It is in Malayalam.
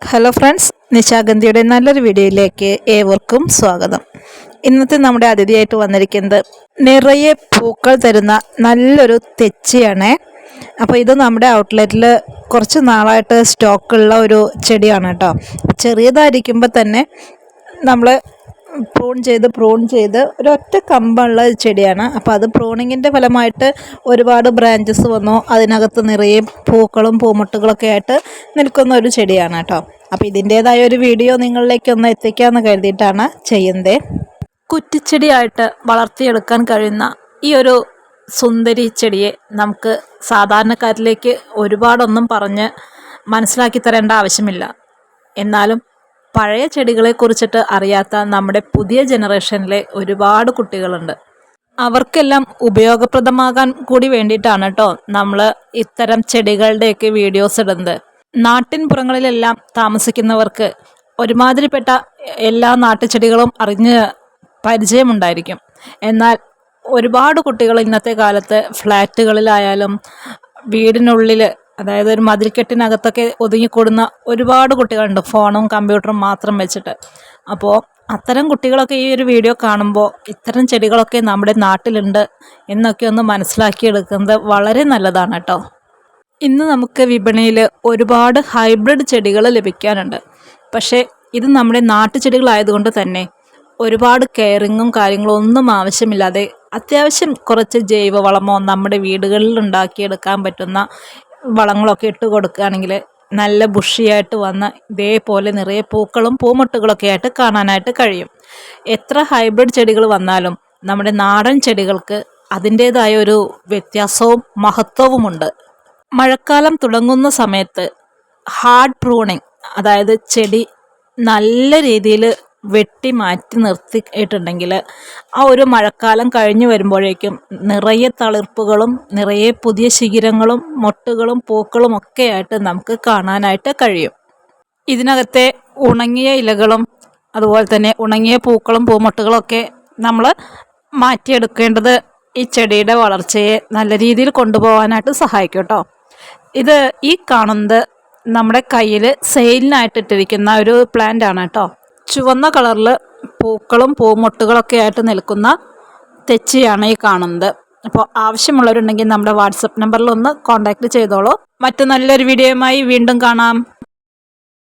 ഹലോ ഫ്രണ്ട്സ്, നിശാഗന്ധിയുടെ നല്ലൊരു വീഡിയോയിലേക്ക് ഏവർക്കും സ്വാഗതം. ഇന്നത്തെ നമ്മുടെ അതിഥിയായിട്ട് വന്നിരിക്കുന്നത് നിറയെ പൂക്കൾ തരുന്ന നല്ലൊരു തെച്ചിയാണ്. അപ്പോൾ ഇത് നമ്മുടെ ഔട്ട്ലെറ്റിൽ കുറച്ച് നാളായിട്ട് സ്റ്റോക്കുള്ള ഒരു ചെടിയാണ് കേട്ടോ. ചെറിയതായിരിക്കുമ്പോൾ തന്നെ നമ്മൾ പ്രൂൺ ചെയ്ത് ഒരൊറ്റ കമ്പുള്ള ചെടിയാണ്. അപ്പോൾ അത് പ്രൂണിങ്ങിൻ്റെ ഫലമായിട്ട് ഒരുപാട് ബ്രാഞ്ചസ് വന്നു. അതിനകത്ത് നിറയെ പൂക്കളും പൂമുട്ടുകളൊക്കെ ആയിട്ട് നിൽക്കുന്ന ഒരു ചെടിയാണ് കേട്ടോ. അപ്പോൾ ഇതിൻ്റേതായ ഒരു വീഡിയോ നിങ്ങളിലേക്കൊന്ന് എത്തിക്കാമെന്ന് കരുതിയിട്ടാണ് ചെയ്യുന്നത്. കുറ്റിച്ചെടിയായിട്ട് വളർത്തിയെടുക്കാൻ കഴിയുന്ന ഈ ഒരു സുന്ദരി ചെടിയെ നമുക്ക് സാധാരണക്കാരിലേക്ക് ഒരുപാടൊന്നും പറഞ്ഞ് മനസ്സിലാക്കി തരേണ്ട ആവശ്യമില്ല. എന്നാലും പഴയ ചെടികളെ കുറിച്ചിട്ട് അറിയാത്ത നമ്മുടെ പുതിയ ജനറേഷനിലെ ഒരുപാട് കുട്ടികളുണ്ട്. അവർക്കെല്ലാം ഉപയോഗപ്രദമാകാൻ കൂടി വേണ്ടിയിട്ടാണ് കേട്ടോ നമ്മൾ ഇത്തരം ചെടികളുടെയൊക്കെ വീഡിയോസ് ഇടുന്നത്. നാട്ടിൻപുറങ്ങളിലെല്ലാം താമസിക്കുന്നവർക്ക് ഒരുമാതിരിപ്പെട്ട എല്ലാ നാട്ടുചെടികളും അറിഞ്ഞ് പരിചയമുണ്ടായിരിക്കും. എന്നാൽ ഒരുപാട് കുട്ടികൾ ഇന്നത്തെ കാലത്ത് ഫ്ലാറ്റുകളിലായാലും വീടിനുള്ളിൽ, അതായത് ഒരു മതിൽക്കെട്ടിനകത്തൊക്കെ ഒതുങ്ങിക്കൂടുന്ന ഒരുപാട് കുട്ടികളുണ്ട്, ഫോണും കമ്പ്യൂട്ടറും മാത്രം വെച്ചിട്ട്. അപ്പോൾ അത്തരം കുട്ടികളൊക്കെ ഈ ഒരു വീഡിയോ കാണുമ്പോൾ ഇത്തരം ചെടികളൊക്കെ നമ്മുടെ നാട്ടിലുണ്ട് എന്നൊക്കെ ഒന്ന് മനസ്സിലാക്കിയെടുക്കുന്നത് വളരെ നല്ലതാണ് കേട്ടോ. ഇന്ന് നമുക്ക് വിപണിയിൽ ഒരുപാട് ഹൈബ്രിഡ് ചെടികൾ ലഭിക്കാനുണ്ട്. പക്ഷേ ഇത് നമ്മുടെ നാട്ടുചെടികളായതുകൊണ്ട് തന്നെ ഒരുപാട് കെയറിങ്ങും കാര്യങ്ങളും ഒന്നും ആവശ്യമില്ലാതെ അത്യാവശ്യം കുറച്ച് ജൈവവളമോ നമ്മുടെ വീടുകളിൽ ഉണ്ടാക്കിയെടുക്കാൻ പറ്റുന്ന വളങ്ങളൊക്കെ ഇട്ട് കൊടുക്കുകയാണെങ്കിൽ നല്ല ബുഷിയായിട്ട് വന്ന് ഇതേപോലെ നിറയെ പൂക്കളും പൂമുട്ടുകളൊക്കെ ആയിട്ട് കാണാനായിട്ട് കഴിയും. എത്ര ഹൈബ്രിഡ് ചെടികൾ വന്നാലും നമ്മുടെ നാടൻ ചെടികൾക്ക് അതിൻ്റേതായ ഒരു വ്യത്യാസവും മഹത്വവുമുണ്ട്. മഴക്കാലം തുടങ്ങുന്ന സമയത്ത് ഹാർഡ് പ്രൂണിങ്, അതായത് ചെടി നല്ല രീതിയിൽ വെട്ടി മാറ്റി നിർത്തിയിട്ടുണ്ടെങ്കിൽ ആ ഒരു മഴക്കാലം കഴിഞ്ഞു വരുമ്പോഴേക്കും നിറയെ തളിർപ്പുകളും നിറയെ പുതിയ ശിഖിരങ്ങളും മൊട്ടുകളും പൂക്കളും ഒക്കെ ആയിട്ട് നമുക്ക് കാണാനായിട്ട് കഴിയും. ഇതിനകത്തെ ഉണങ്ങിയ ഇലകളും അതുപോലെ തന്നെ ഉണങ്ങിയ പൂക്കളും പൂമൊട്ടുകളൊക്കെ നമ്മൾ മാറ്റിയെടുക്കേണ്ടത് ഈ ചെടിയുടെ വളർച്ചയെ നല്ല രീതിയിൽ കൊണ്ടുപോകാനായിട്ട് സഹായിക്കും കേട്ടോ. ഇത് ഈ കാണുന്നത് നമ്മുടെ കയ്യിൽ സെയിലിനായിട്ട് ഇട്ടിരിക്കുന്ന ഒരു പ്ലാന്റ് ആണ് കേട്ടോ. ചുവന്ന കളറിൽ പൂക്കളും പൂമൊട്ടുകളൊക്കെ ആയിട്ട് നിൽക്കുന്ന തെച്ചിയാണ് ഈ കാണുന്നത്. അപ്പോൾ ആവശ്യമുള്ളവരുണ്ടെങ്കിൽ നമ്മുടെ വാട്സപ്പ് നമ്പറിൽ ഒന്ന് കോൺടാക്റ്റ് ചെയ്തോളൂ. മറ്റു നല്ലൊരു വീഡിയോയുമായി വീണ്ടും കാണാം.